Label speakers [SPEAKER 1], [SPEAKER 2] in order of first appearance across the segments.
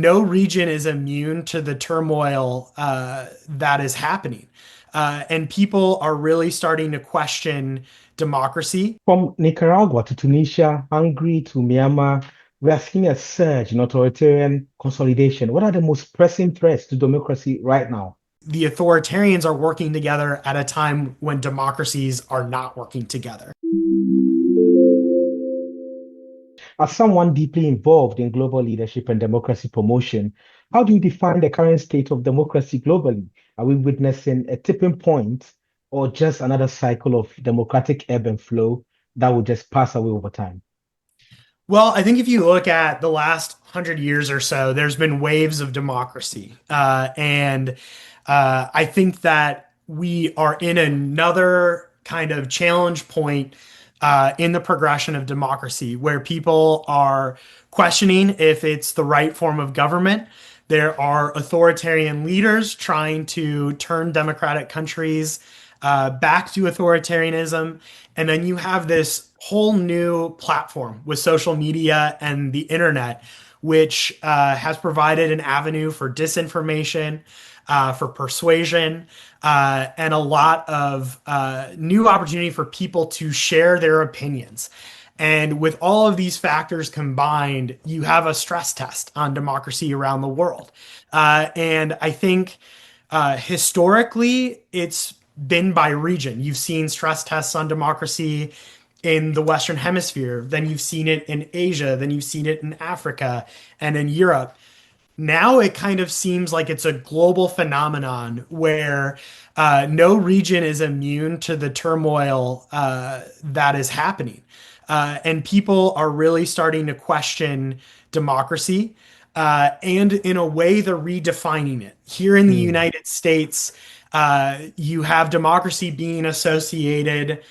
[SPEAKER 1] No region is immune to the turmoil that is happening. And people are really starting to question democracy.
[SPEAKER 2] From Nicaragua to Tunisia, Hungary to Myanmar, we are seeing a surge in authoritarian consolidation. What are the most pressing threats to democracy right now?
[SPEAKER 1] The authoritarians are working together at a time when democracies are not working together.
[SPEAKER 2] As someone deeply involved in global leadership and democracy promotion, how do you define the current state of democracy globally? Are we witnessing a tipping point or just another cycle of democratic ebb and flow that will just pass away over time?
[SPEAKER 1] Well, I think if you look at the last 100 years or so, there's been waves of democracy. And I think that we are in another kind of challenge point in the progression of democracy where people are questioning if it's the right form of government. There are authoritarian leaders trying to turn democratic countries back to authoritarianism. And then you have this whole new platform with social media and the internet, which has provided an avenue for disinformation, for persuasion, and a lot of new opportunity for people to share their opinions. And with all of these factors combined, you have a stress test on democracy around the world. And I think historically, it's been by region. You've seen stress tests on democracy in the Western Hemisphere, then you've seen it in Asia, then you've seen it in Africa and in Europe. Now it kind of seems like it's a global phenomenon where no region is immune to the turmoil that is happening. And people are really starting to question democracy. And in a way, they're redefining it. Here in the
[SPEAKER 2] Hmm.
[SPEAKER 1] United States, you have democracy being associated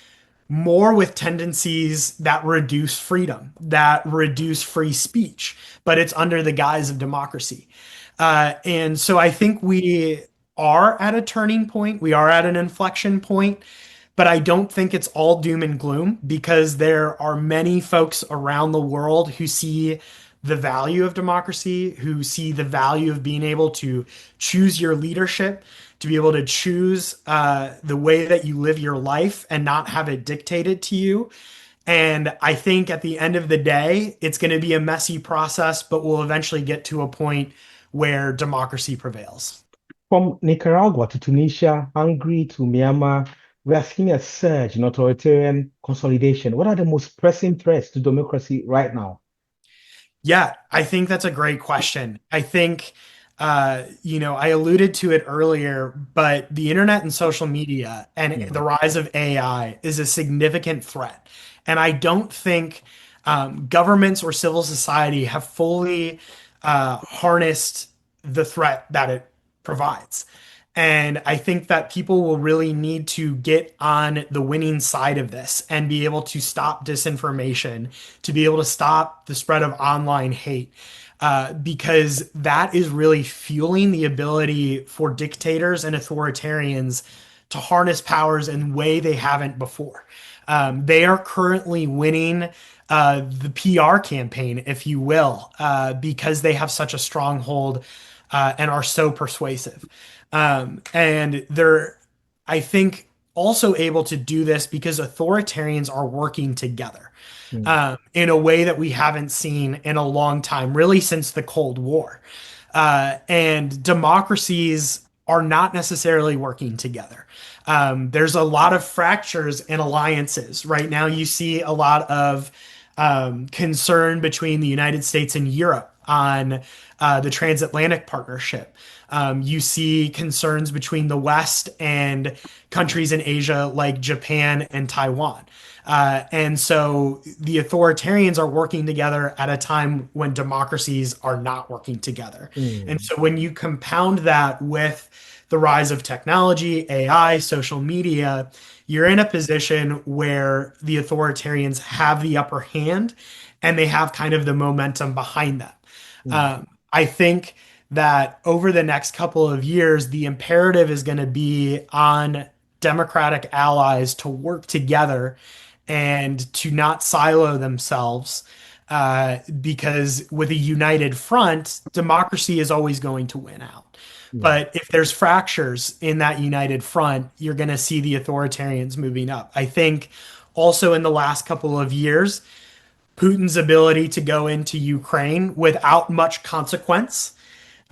[SPEAKER 1] more with tendencies that reduce freedom, that reduce free speech, but it's under the guise of democracy. And so I think we are at a turning point. We are at an inflection point, but I don't think it's all doom and gloom because there are many folks around the world who see the value of democracy, who see the value of being able to choose your leadership, to be able to choose the way that you live your life and not have it dictated to you. And I think at the end of the day, it's going to be a messy process, but we'll eventually get to a point where democracy prevails.
[SPEAKER 2] From Nicaragua to Tunisia, Hungary to Myanmar, we are seeing a surge in authoritarian consolidation. What are the most pressing threats to democracy right now?
[SPEAKER 1] Yeah, I think that's a great question. I think, I alluded to it earlier, but the internet and social media and
[SPEAKER 2] Hmm.
[SPEAKER 1] the rise of AI is a significant threat. And I don't think governments or civil society have fully harnessed the threat that it provides. And I think that people will really need to get on the winning side of this and be able to stop disinformation, to be able to stop the spread of online hate, because that is really fueling the ability for dictators and authoritarians to harness powers in a way they haven't before. They are currently winning the PR campaign, if you will, because they have such a stronghold and are so persuasive. And they're, I think, also able to do this because authoritarians are working together
[SPEAKER 2] Hmm.
[SPEAKER 1] in a way that we haven't seen in a long time, really since the Cold War. And democracies are not necessarily working together. There's a lot of fractures and alliances. Right now, you see a lot of concern between the United States and Europe on the transatlantic partnership. You see concerns between the West and countries in Asia like Japan and Taiwan. And so the authoritarians are working together at a time when democracies are not working together. And
[SPEAKER 2] Hmm.
[SPEAKER 1] so when you compound that with the rise of technology, AI, social media, you're in a position where the authoritarians have the upper hand and they have kind of the momentum behind them.
[SPEAKER 2] Hmm.
[SPEAKER 1] I think that over the next couple of years, the imperative is going to be on Democratic allies to work together and to not silo themselves because with a united front, democracy is always going to win out.
[SPEAKER 2] Yeah.
[SPEAKER 1] But if there's fractures in that united front, you're going to see the authoritarians moving up. I think also in the last couple of years, Putin's ability to go into Ukraine without much consequence,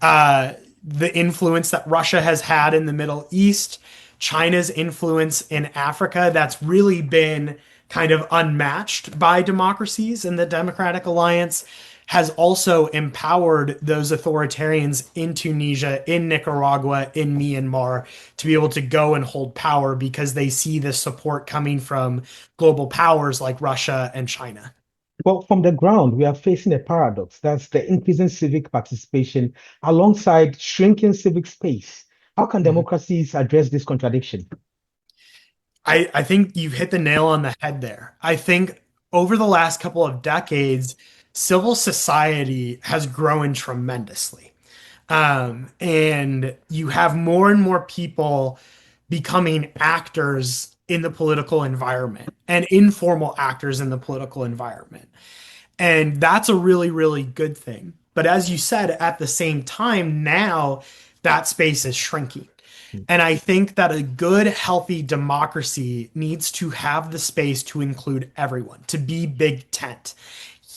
[SPEAKER 1] uh, the influence that Russia has had in the Middle East, China's influence in Africa, that's really been kind of unmatched by democracies in the Democratic Alliance, has also empowered those authoritarians in Tunisia, in Nicaragua, in Myanmar to be able to go and hold power because they see the support coming from global powers like Russia and China.
[SPEAKER 2] Well, from the ground, we are facing a paradox. That's the increasing civic participation alongside shrinking civic space. How can
[SPEAKER 1] Mhm.
[SPEAKER 2] democracies address this contradiction?
[SPEAKER 1] I think you've hit the nail on the head there. I think over the last couple of decades, civil society has grown tremendously. And you have more and more people becoming actors in the political environment and informal actors in the political environment. And that's a really, really good thing. But as you said, at the same time, now that space is shrinking. And I think that a good, healthy democracy needs to have the space to include everyone, to be big tent.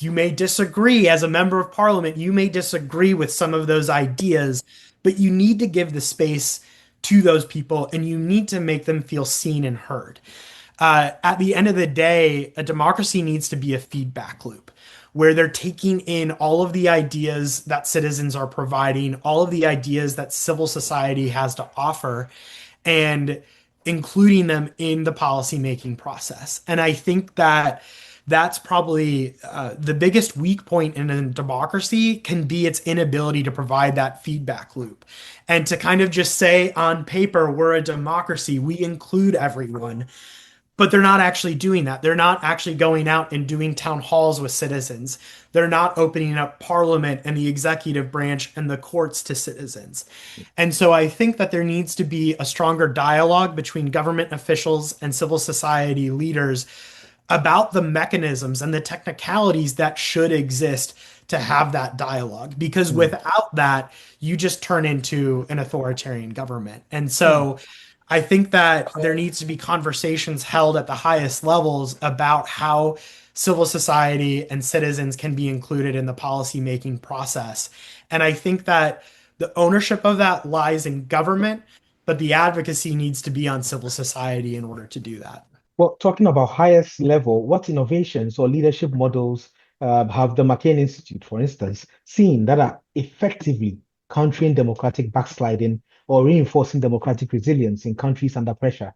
[SPEAKER 1] You may disagree as a member of parliament, you may disagree with some of those ideas, but you need to give the space to those people and you need to make them feel seen and heard. At the end of the day, a democracy needs to be a feedback loop where they're taking in all of the ideas that citizens are providing, all of the ideas that civil society has to offer, and including them in the policymaking process. And I think that that's probably the biggest weak point in a democracy can be its inability to provide that feedback loop. And to kind of just say on paper, we're a democracy, we include everyone, but they're not actually doing that. They're not actually going out and doing town halls with citizens. They're not opening up parliament and the executive branch and the courts to citizens. And so I think that there needs to be a stronger dialogue between government officials and civil society leaders about the mechanisms and the technicalities that should exist to have that dialogue. Because
[SPEAKER 2] Mm,
[SPEAKER 1] without that, you just turn into an authoritarian government. And
[SPEAKER 2] mm,
[SPEAKER 1] so I think that there needs to be conversations held at the highest levels about how civil society and citizens can be included in the policymaking process. And I think that the ownership of that lies in government, but the advocacy needs to be on civil society in order to do that.
[SPEAKER 2] Well, talking about highest level, what innovations or leadership models have the McCain Institute, for instance, seen that are effectively countering democratic backsliding or reinforcing democratic resilience in countries under pressure?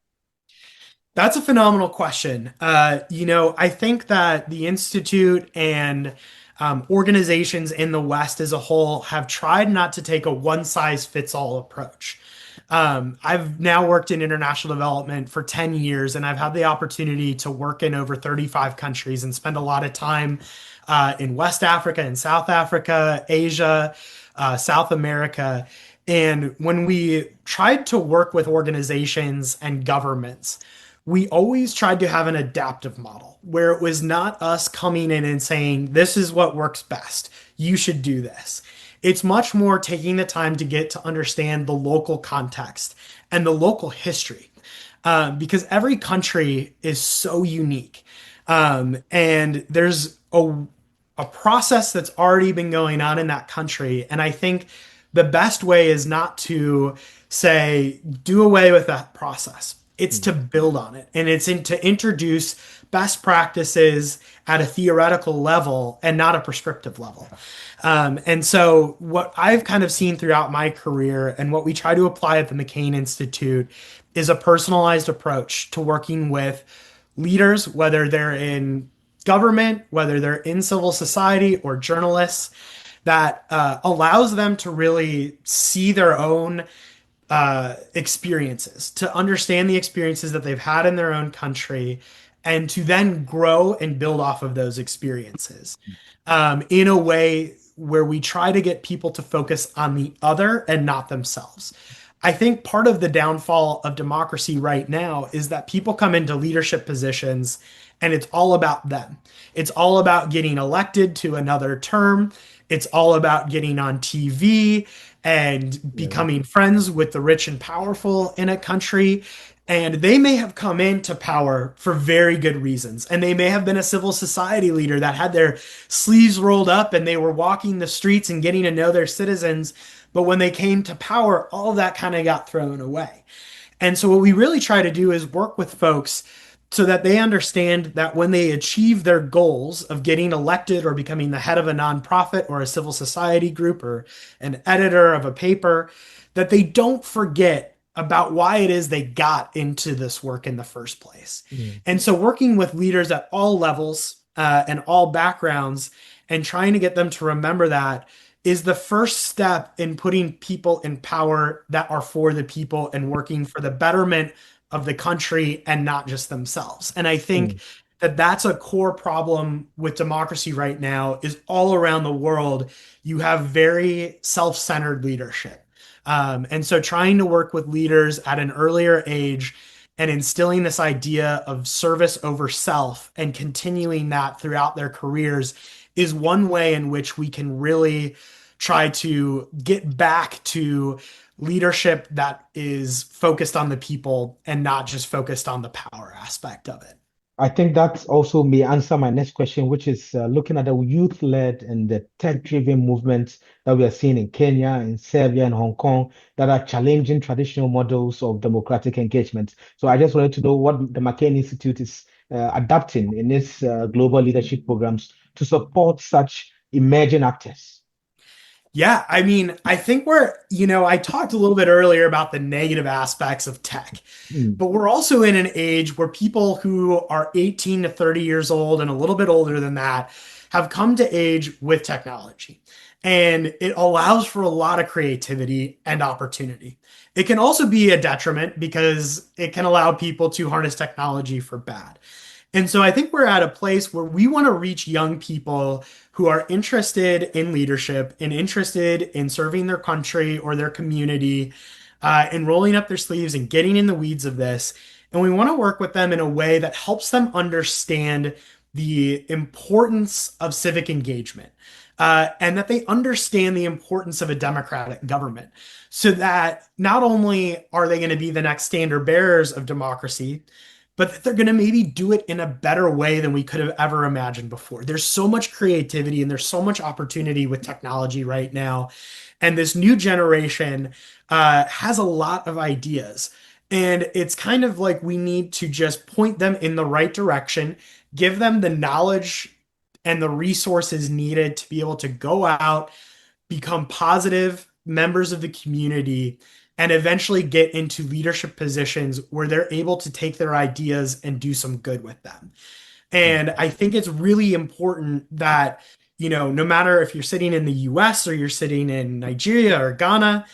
[SPEAKER 1] That's a phenomenal question. I think that the Institute and organizations in the West as a whole have tried not to take a one size fits all approach. I've now worked in international development for 10 years, and I've had the opportunity to work in over 35 countries and spend a lot of time in West Africa and South Africa, Asia, South America. And when we tried to work with organizations and governments, we always tried to have an adaptive model where it was not us coming in and saying, this is what works best. You should do this. It's much more taking the time to get to understand the local context and the local history, because every country is so unique. And there's a process that's already been going on in that country. And I think the best way is not to say, do away with that process. It's
[SPEAKER 2] Mm,
[SPEAKER 1] to build on it. And to introduce best practices at a theoretical level and not a prescriptive level. And so, what I've kind of seen throughout my career and what we try to apply at the McCain Institute is a personalized approach to working with leaders, whether they're in government, whether they're in civil society or journalists, that allows them to really see their own experiences, to understand the experiences that they've had in their own country, and to then grow and build off of those experiences in a way where we try to get people to focus on the other and not themselves. I think part of the downfall of democracy right now is that people come into leadership positions and it's all about them. It's all about getting elected to another term. It's all about getting on TV and
[SPEAKER 2] Yeah.
[SPEAKER 1] becoming friends with the rich and powerful in a country. And they may have come into power for very good reasons. And they may have been a civil society leader that had their sleeves rolled up and they were walking the streets and getting to know their citizens. But when they came to power, all of that kind of got thrown away. And so, what we really try to do is work with folks so that they understand that when they achieve their goals of getting elected or becoming the head of a nonprofit or a civil society group or an editor of a paper, that they don't forget about why it is they got into this work in the first place.
[SPEAKER 2] Mm.
[SPEAKER 1] And so, working with leaders at all levels and all backgrounds and trying to get them to remember that is the first step in putting people in power that are for the people and working for the betterment of the country and not just themselves. And I think
[SPEAKER 2] Mm.
[SPEAKER 1] that that's a core problem with democracy right now is all around the world you have very self-centered leadership. And so trying to work with leaders at an earlier age and instilling this idea of service over self and continuing that throughout their careers is one way in which we can really try to get back to leadership that is focused on the people and not just focused on the power aspect of it.
[SPEAKER 2] I think that also may answer my next question, which is looking at the youth-led and the tech-driven movements that we are seeing in Kenya, in Serbia, and Hong Kong that are challenging traditional models of democratic engagement. So I just wanted to know what the McCain Institute is adapting in its global leadership programs to support such emerging actors.
[SPEAKER 1] Yeah, I mean, I think I talked a little bit earlier about the negative aspects of tech,
[SPEAKER 2] Mm.
[SPEAKER 1] but we're also in an age where people who are 18 to 30 years old and a little bit older than that have come to age with technology. And it allows for a lot of creativity and opportunity. It can also be a detriment because it can allow people to harness technology for bad. And so I think we're at a place where we want to reach young people who are interested in leadership and interested in serving their country or their community, and rolling up their sleeves and getting in the weeds of this. And we want to work with them in a way that helps them understand the importance of civic engagement, and that they understand the importance of a democratic government so that not only are they going to be the next standard bearers of democracy, but that they're going to maybe do it in a better way than we could have ever imagined before. There's so much creativity and there's so much opportunity with technology right now. And this new generation has a lot of ideas. And it's kind of like we need to just point them in the right direction, give them the knowledge and the resources needed to be able to go out, become positive members of the community, and eventually get into leadership positions where they're able to take their ideas and do some good with them. And I think it's really important that, no matter if you're sitting in the US or you're sitting in Nigeria or Ghana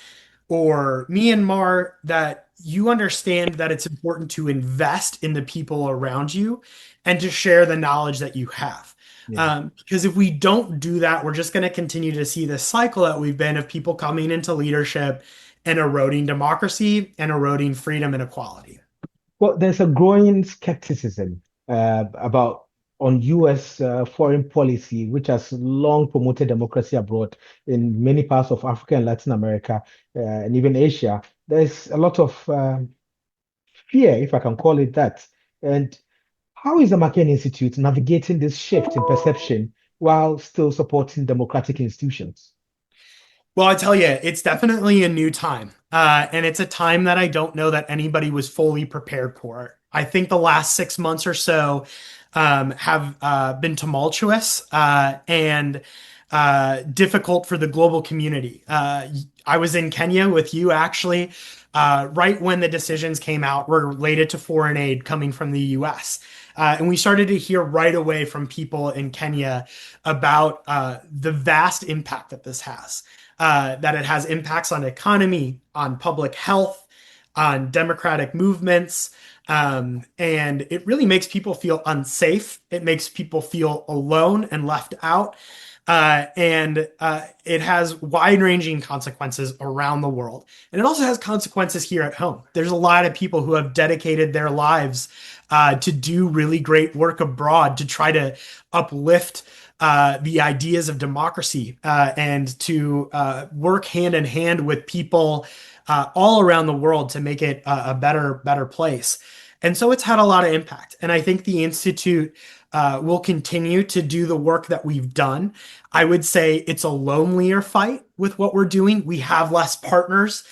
[SPEAKER 1] or Myanmar, that you understand that it's important to invest in the people around you and to share the knowledge that you have.
[SPEAKER 2] Yeah.
[SPEAKER 1] Because if we don't do that, we're just going to continue to see this cycle that we've been of people coming into leadership and eroding democracy and eroding freedom and equality.
[SPEAKER 2] Well, there's a growing skepticism about on U.S. Foreign policy, which has long promoted democracy abroad in many parts of Africa and Latin America, and even Asia. There's a lot of fear, if I can call it that. And how is the McCain Institute navigating this shift in perception while still supporting democratic institutions?
[SPEAKER 1] Well, I tell you, it's definitely a new time. And it's a time that I don't know that anybody was fully prepared for. I think the last 6 months or so have been tumultuous and difficult for the global community. I was in Kenya with you actually, right when the decisions came out related to foreign aid coming from the US. And we started to hear right away from people in Kenya about the vast impact that this has, that it has impacts on economy, on public health, on democratic movements. And it really makes people feel unsafe. It makes people feel alone and left out. And it has wide-ranging consequences around the world. And it also has consequences here at home. There's a lot of people who have dedicated their lives to do really great work abroad to try to uplift the ideas of democracy and to work hand in hand with people all around the world to make it a better place. And so it's had a lot of impact. And I think the Institute will continue to do the work that we've done. I would say it's a lonelier fight with what we're doing. We have less partners,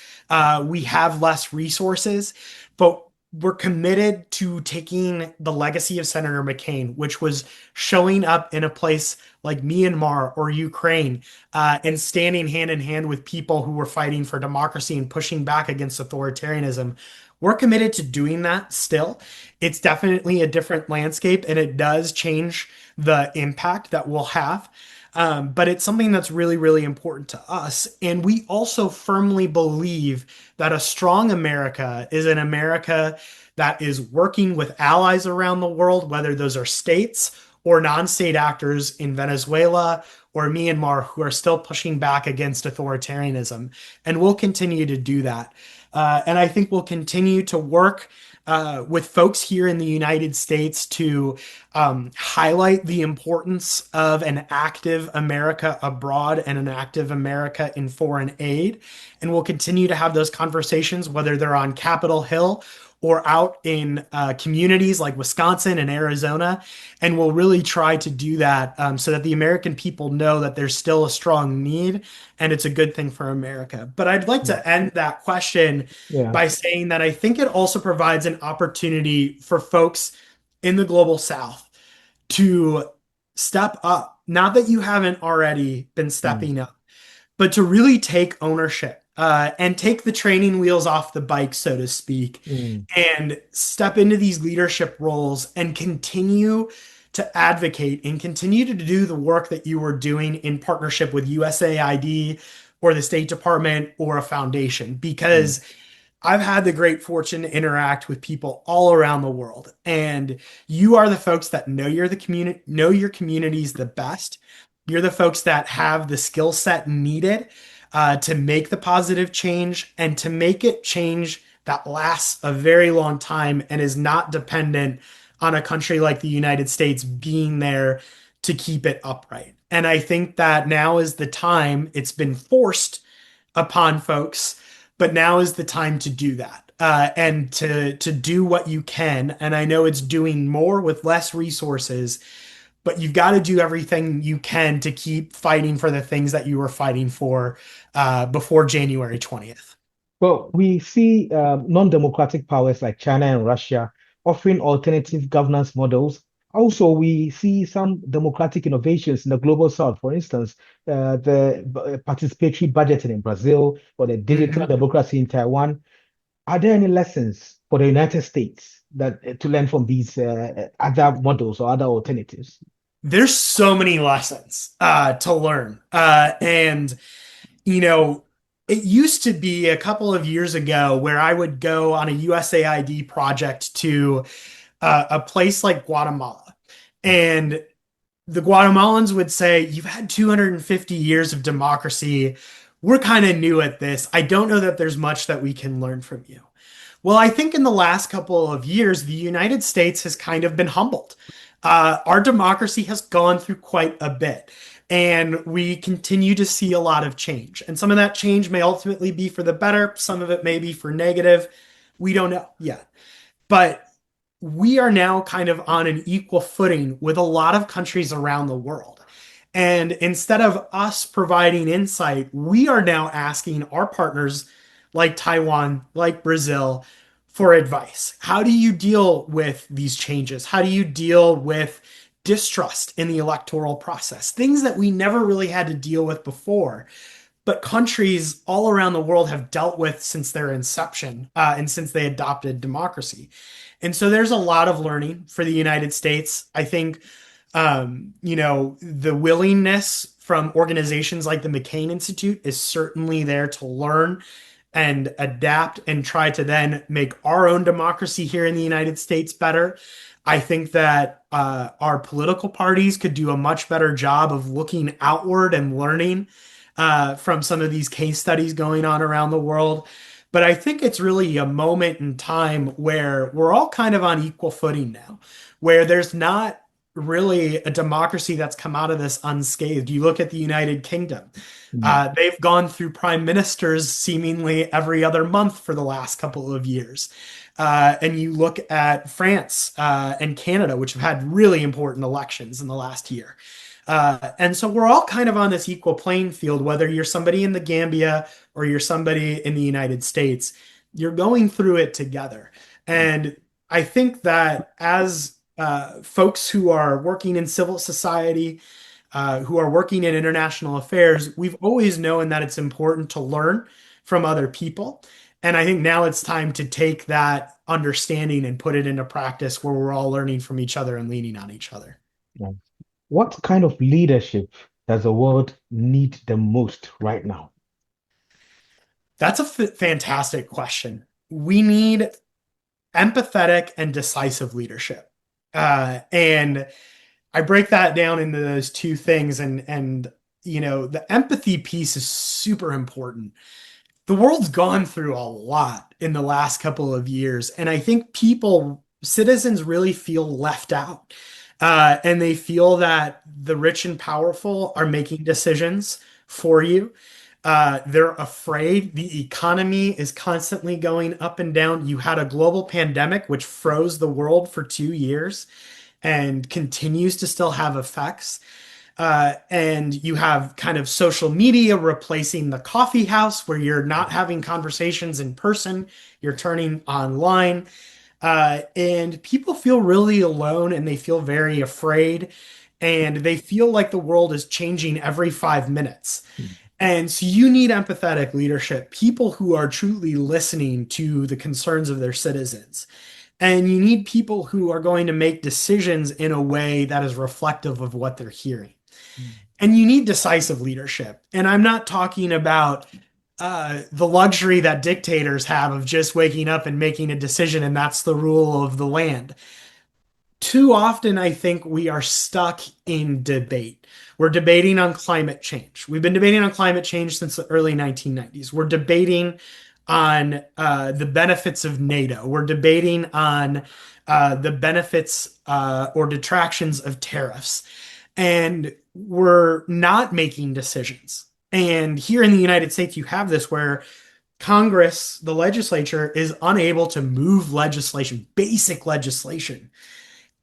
[SPEAKER 1] we have less resources, but we're committed to taking the legacy of Senator McCain, which was showing up in a place like Myanmar or Ukraine and standing hand in hand with people who were fighting for democracy and pushing back against authoritarianism. We're committed to doing that still. It's definitely a different landscape and it does change the impact that we'll have. But it's something that's really, really important to us. And we also firmly believe that a strong America is an America that is working with allies around the world, whether those are states or non-state actors in Venezuela or Myanmar who are still pushing back against authoritarianism. And we'll continue to do that. And I think we'll continue to work with folks here in the United States to highlight the importance of an active America abroad and an active America in foreign aid. And we'll continue to have those conversations, whether they're on Capitol Hill or out in communities like Wisconsin and Arizona. And we'll really try to do that so that the American people know that there's still a strong need and it's a good thing for America. But I'd like
[SPEAKER 2] Mm.
[SPEAKER 1] to end that question
[SPEAKER 2] Yeah.
[SPEAKER 1] by saying that I think it also provides an opportunity for folks in the global South to step up. Not that you haven't already been
[SPEAKER 2] Mm.
[SPEAKER 1] stepping up, but to really take ownership and take the training wheels off the bike, so to speak,
[SPEAKER 2] Mm.
[SPEAKER 1] and step into these leadership roles and continue to advocate and continue to do the work that you were doing in partnership with USAID or the State Department or a foundation.
[SPEAKER 2] Mm.
[SPEAKER 1] Because I've had the great fortune to interact with people all around the world, and you are the folks that know you're the community, know your communities the best. You're the folks that have the skill set needed to make the positive change and to make it change that lasts a very long time and is not dependent on a country like the United States being there to keep it upright. And I think that now is the time, it's been forced upon folks, but now is the time to do that and to do what you can. And I know it's doing more with less resources, but you've got to do everything you can to keep fighting for the things that you were fighting for before January 20th.
[SPEAKER 2] Well, we see non-democratic powers like China and Russia offering alternative governance models. Also, we see some democratic innovations in the global south. For instance, the participatory budgeting in Brazil or the digital
[SPEAKER 1] Mhm.
[SPEAKER 2] democracy in Taiwan. Are there any lessons for the United States that to learn from these other models or other alternatives?
[SPEAKER 1] There's so many lessons to learn. And you know, it used to be a couple of years ago where I would go on a USAID project to a place like Guatemala. And the Guatemalans would say, "You've had 250 years of democracy. We're kind of new at this. I don't know that there's much that we can learn from you." Well, I think in the last couple of years, the United States has kind of been humbled. Our democracy has gone through quite a bit, and we continue to see a lot of change. And some of that change may ultimately be for the better, some of it may be for negative. We don't know yet. But we are now kind of on an equal footing with a lot of countries around the world. And instead of us providing insight, we are now asking our partners like Taiwan, like Brazil, for advice. How do you deal with these changes? How do you deal with distrust in the electoral process? Things that we never really had to deal with before, but countries all around the world have dealt with since their inception and since they adopted democracy. And so there's a lot of learning for the United States. I think, the willingness from organizations like the McCain Institute is certainly there to learn and adapt and try to then make our own democracy here in the United States better. I think that our political parties could do a much better job of looking outward and learning from some of these case studies going on around the world. But I think it's really a moment in time where we're all kind of on equal footing now, where there's not really a democracy that's come out of this unscathed. You look at the United Kingdom.
[SPEAKER 2] mm,
[SPEAKER 1] They've gone through prime ministers seemingly every other month for the last couple of years. And you look at France and Canada, which have had really important elections in the last year. And so we're all kind of on this equal playing field, whether you're somebody in the Gambia or you're somebody in the United States, you're going through it together.
[SPEAKER 2] mm,
[SPEAKER 1] And I think that as folks who are working in civil society, who are working in international affairs, we've always known that it's important to learn from other people. And I think now it's time to take that understanding and put it into practice where we're all learning from each other and leaning on each other.
[SPEAKER 2] yeah. What kind of leadership does the world need the most right now?
[SPEAKER 1] That's a fantastic question. We need empathetic and decisive leadership. And I break that down into those two things. And the empathy piece is super important. The world's gone through a lot in the last couple of years, and I think citizens really feel left out. And they feel that the rich and powerful are making decisions for you. They're afraid. The economy is constantly going up and down. You had a global pandemic which froze the world for 2 years and continues to still have effects. And you have kind of social media replacing the coffee house where you're not having conversations in person, you're turning online. And people feel really alone and they feel very afraid. And they feel like the world is changing every 5 minutes.
[SPEAKER 2] Mm,
[SPEAKER 1] And so you need empathetic leadership, people who are truly listening to the concerns of their citizens. And you need people who are going to make decisions in a way that is reflective of what they're hearing.
[SPEAKER 2] mm,
[SPEAKER 1] And you need decisive leadership. And I'm not talking about the luxury that dictators have of just waking up and making a decision, and that's the rule of the land. Too often, I think we are stuck in debate. We're debating on climate change. We've been debating on climate change since the early 1990s. We're debating on the benefits of NATO. We're debating on the benefits or detractions of tariffs. And we're not making decisions. And here in the United States, you have this where Congress, the legislature, is unable to move legislation, basic legislation.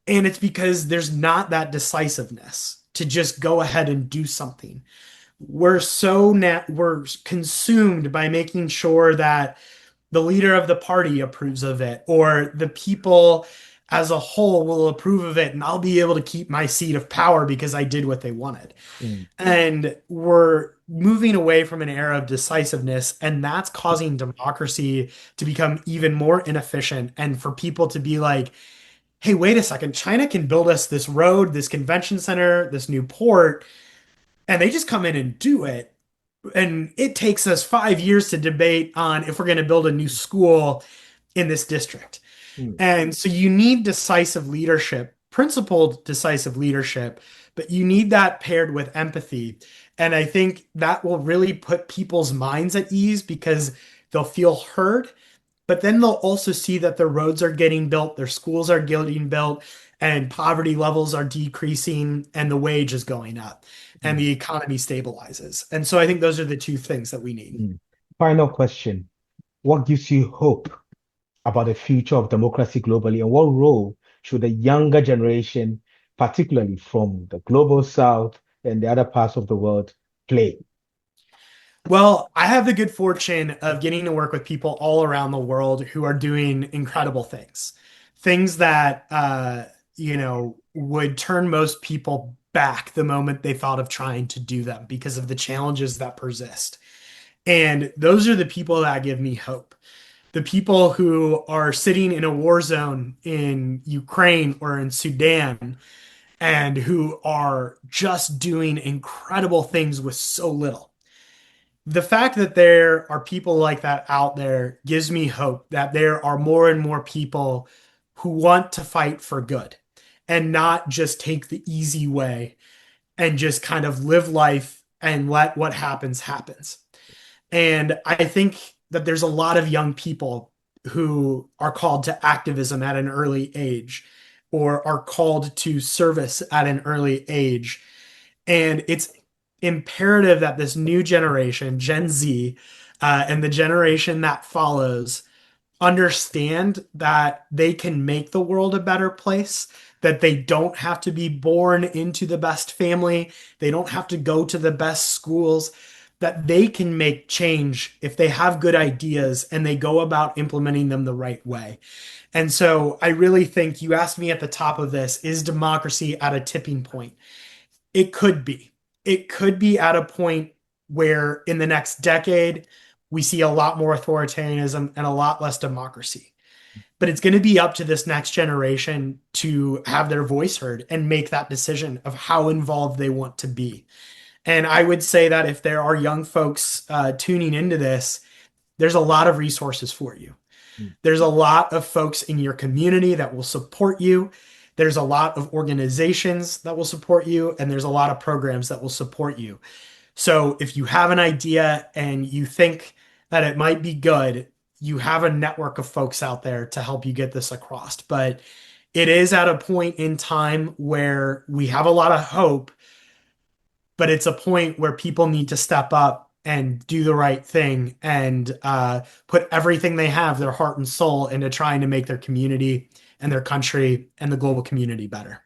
[SPEAKER 1] And it's because there's not that decisiveness to just go ahead and do something. We're consumed by making sure that the leader of the party approves of it or the people as a whole will approve of it and I'll be able to keep my seat of power because I did what they wanted.
[SPEAKER 2] mm,
[SPEAKER 1] And we're moving away from an era of decisiveness, and that's causing democracy to become even more inefficient and for people to be like, hey, wait a second, China can build us this road, this convention center, this new port, and they just come in and do it. And it takes us 5 years to debate on if we're going to build a new school in this district.
[SPEAKER 2] mm,
[SPEAKER 1] And so you need decisive leadership, principled decisive leadership, but you need that paired with empathy. And I think that will really put people's minds at ease because they'll feel heard, but then they'll also see that their roads are getting built, their schools are getting built, and poverty levels are decreasing, and the wage is going up, and
[SPEAKER 2] mm,
[SPEAKER 1] the economy stabilizes. And so I think those are the two things that we need.
[SPEAKER 2] mm. Final question. What gives you hope about the future of democracy globally, and what role should the younger generation, particularly from the global south and the other parts of the world, play?
[SPEAKER 1] Well, I have the good fortune of getting to work with people all around the world who are doing incredible things. Things that would turn most people back the moment they thought of trying to do them because of the challenges that persist. And those are the people that give me hope. The people who are sitting in a war zone in Ukraine or in Sudan and who are just doing incredible things with so little. The fact that there are people like that out there gives me hope that there are more and more people who want to fight for good and not just take the easy way and just kind of live life and let what happens happens. And I think that there's a lot of young people who are called to activism at an early age or are called to service at an early age. And it's imperative that this new generation, Gen Z, and the generation that follows, understand that they can make the world a better place, that they don't have to be born into the best family, they don't have to go to the best schools, that they can make change if they have good ideas and they go about implementing them the right way. And so I really think you asked me at the top of this, is democracy at a tipping point? It could be. It could be at a point where in the next decade, we see a lot more authoritarianism and a lot less democracy. But it's going to be up to this next generation to have their voice heard and make that decision of how involved they want to be. And I would say that if there are young folks tuning into this, there's a lot of resources for you.
[SPEAKER 2] Mm.
[SPEAKER 1] There's a lot of folks in your community that will support you. There's a lot of organizations that will support you, and there's a lot of programs that will support you. So if you have an idea and you think that it might be good, you have a network of folks out there to help you get this across. But it is at a point in time where we have a lot of hope, but it's a point where people need to step up and do the right thing and put everything they have, their heart and soul, into trying to make their community and their country and the global community better.